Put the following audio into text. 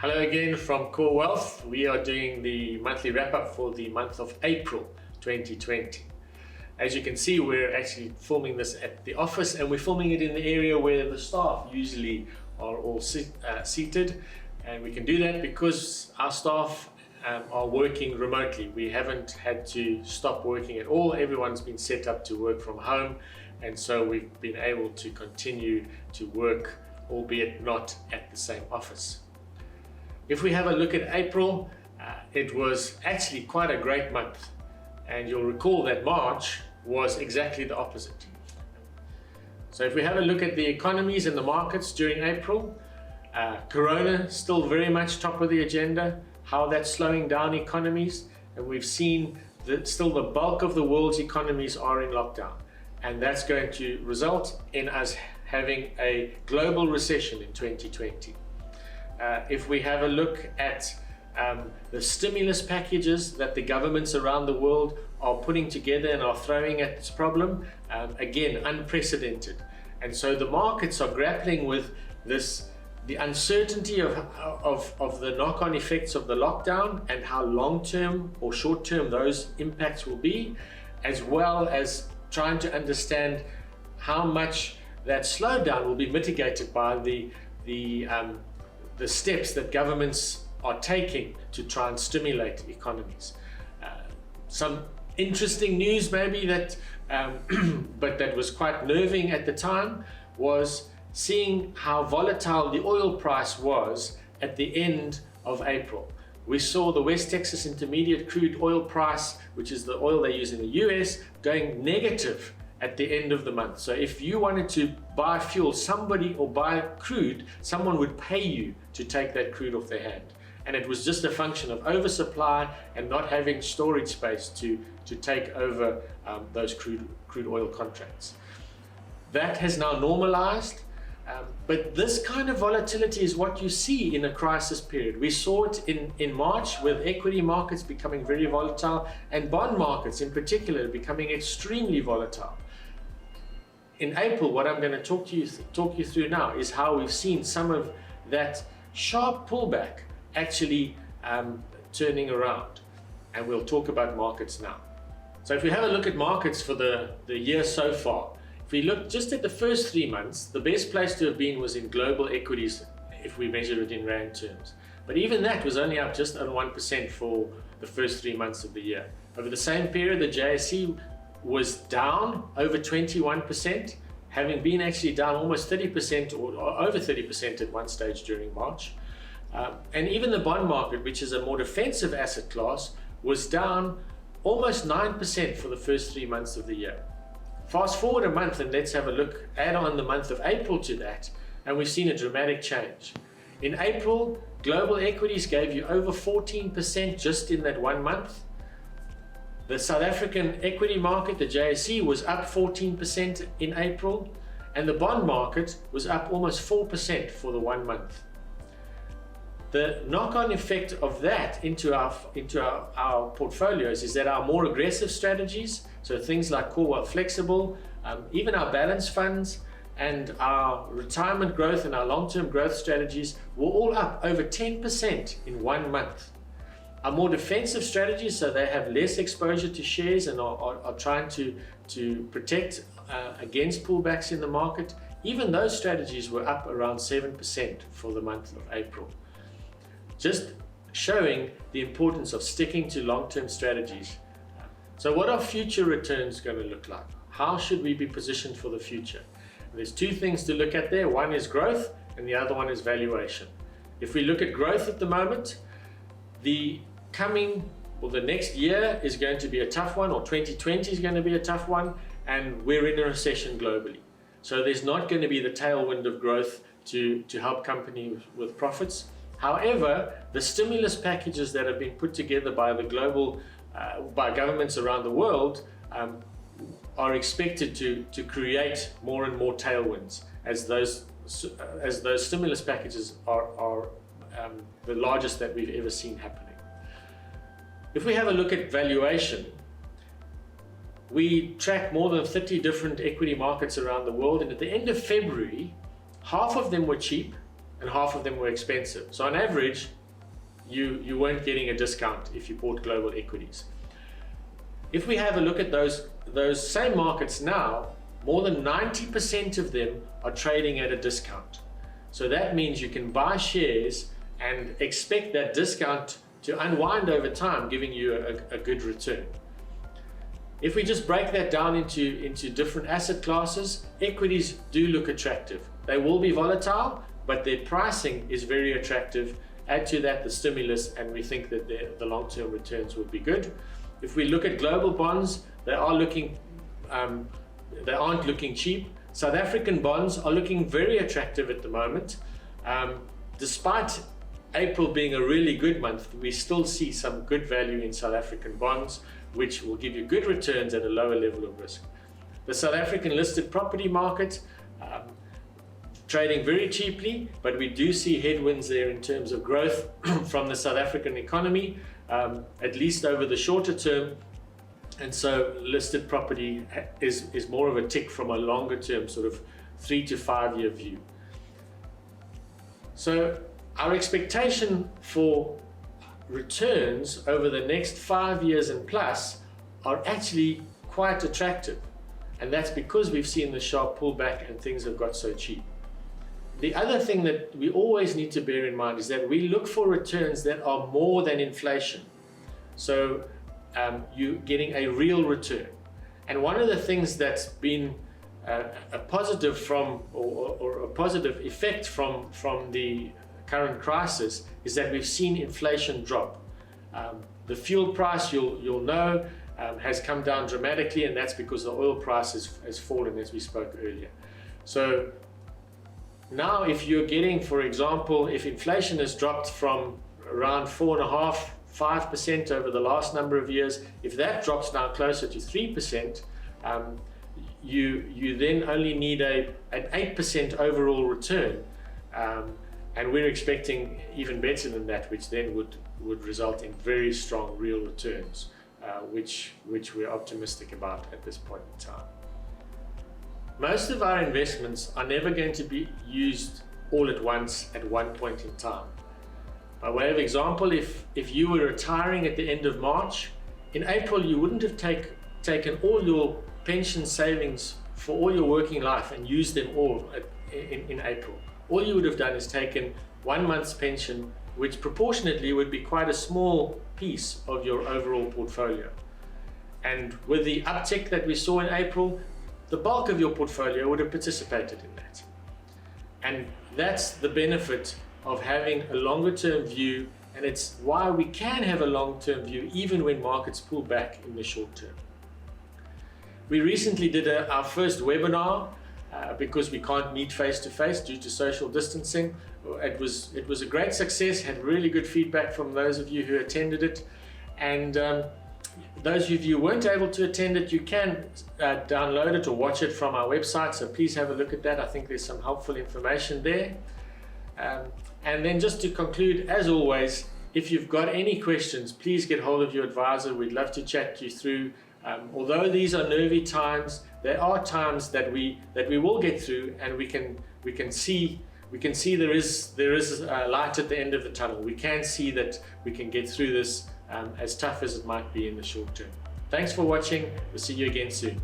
Hello again from Core Wealth. We are doing the monthly wrap-up for the month of April 2020. As you can see, we're actually filming this at the office, and we're filming it in the area where the staff usually are all seated, and we can do that because our staff are working remotely. We haven't had to stop working at all. Everyone's been set up to work from home, and so we've been able to continue to work, albeit not at the same office. If we have a look at April, it was actually quite a great month, and you'll recall that March was exactly the opposite. So if we have a look at the economies and the markets during April, Corona still very much top of the agenda, how that's slowing down economies, and we've seen that still the bulk of the world's economies are in lockdown, and that's going to result in us having a global recession in 2020. If we have a look at the stimulus packages that the governments around the world are putting together and are throwing at this problem, again, unprecedented. And so the markets are grappling with this, the uncertainty of the knock-on effects of the lockdown and how long-term or short-term those impacts will be, as well as trying to understand how much that slowdown will be mitigated by the steps that governments are taking to try and stimulate economies. Some interesting news maybe that, but that was quite nerving at the time, was seeing how volatile the oil price was at the end of April. We saw the West Texas Intermediate crude oil price, which is the oil they use in the US, going negative at the end of the month. So if you wanted to buy fuel, or buy crude, someone would pay you to take that crude off their hand. And it was just a function of oversupply and not having storage space to take over those crude oil contracts. That has now normalized, but this kind of volatility is what you see in a crisis period. We saw it in March with equity markets becoming very volatile and bond markets in particular becoming extremely volatile. In April, what I'm going to talk you through now is how we've seen some of that sharp pullback actually turning around, and we'll talk about markets now. So if we have a look at markets for the year so far, if we look just at the first 3 months, the best place to have been was in global equities if we measure it in rand terms. But even that was only up just on 1% for the first 3 months of the year. Over the same period, the JSE was down over 21%, having been actually down almost 30% or over 30% at one stage during March. And even the bond market, which is a more defensive asset class, was down almost 9% for the first 3 months of the year. Fast forward a month and let's have a look, add on the month of April to that, and we've seen a dramatic change. In April, global equities gave you over 14% just in that 1 month. The South African equity market, the JSE, was up 14% in April, and the bond market was up almost 4% for the 1 month. The knock-on effect of that into our portfolios is that our more aggressive strategies, so things like Core Wealth Flexible, even our balance funds and our retirement growth and our long-term growth strategies, were all up over 10% in 1 month. Our more defensive strategies, so they have less exposure to shares and are trying to protect against pullbacks in the market, even those strategies were up around 7% for the month of April. Just showing the importance of sticking to long-term strategies. So what are future returns going to look like? How should we be positioned for the future? There's two things to look at there. One is growth and the other one is valuation. If we look at growth at the moment, the next year is going to be a tough one, or 2020 is going to be a tough one, and we're in a recession globally. So there's not going to be the tailwind of growth to help companies with profits. However, the stimulus packages that have been put together by by governments around the world are expected to create more and more tailwinds as those stimulus packages are the largest that we've ever seen happening. If we have a look at valuation, we track more than 30 different equity markets around the world, and at the end of February, half of them were cheap and half of them were expensive. So on average, you weren't getting a discount if you bought global equities. If we have a look at those same markets now, more than 90% of them are trading at a discount. So that means you can buy shares and expect that discount to unwind over time, giving you a good return. If we just break that down into different asset classes, equities do look attractive. They will be volatile, but their pricing is very attractive. Add to that the stimulus, and we think that the long-term returns will be good. If we look at global bonds, they aren't looking cheap. South African bonds are looking very attractive at the moment. Despite April being a really good month, we still see some good value in South African bonds, which will give you good returns at a lower level of risk. The South African listed property market, trading very cheaply, but we do see headwinds there in terms of growth from the South African economy, at least over the shorter term. And so listed property is more of a tick from a longer term, sort of 3 to 5 year view. So our expectation for returns over the next 5 years and plus are actually quite attractive. And that's because we've seen the sharp pullback and things have got so cheap. The other thing that we always need to bear in mind is that we look for returns that are more than inflation. So you're getting a real return. And one of the things that's been a positive or a positive effect from the current crisis is that we've seen inflation drop. The fuel price, you'll know, has come down dramatically, and that's because the oil price has fallen, as we spoke earlier. So now if you're getting, for example, if inflation has dropped from around 4.5%, 5% over the last number of years, if that drops now closer to 3%, you then only need an 8% overall return. And we're expecting even better than that, which then would result in very strong real returns, which we're optimistic about at this point in time. Most of our investments are never going to be used all at once at one point in time. By way of example, if you were retiring at the end of March, in April you wouldn't have taken all your pension savings for all your working life and used them all in April. All you would have done is taken 1 month's pension, which proportionately would be quite a small piece of your overall portfolio. And with the uptick that we saw in April, the bulk of your portfolio would have participated in that. And that's the benefit of having a longer term view, and it's why we can have a long-term view even when markets pull back in the short term. We recently did our first webinar because we can't meet face-to-face due to social distancing. It was a great success, had really good feedback from those of you who attended it, and those of you who weren't able to attend it, you can download it or watch it from our website, so please have a look at that. I think there's some helpful information there. And then just to conclude, as always, if you've got any questions, please get hold of your advisor. We'd love to chat you through. Although these are nervy times, there are times that we will get through, and we can see there is light at the end of the tunnel. We can see that we can get through this, as tough as it might be in the short term. Thanks for watching. We'll see you again soon.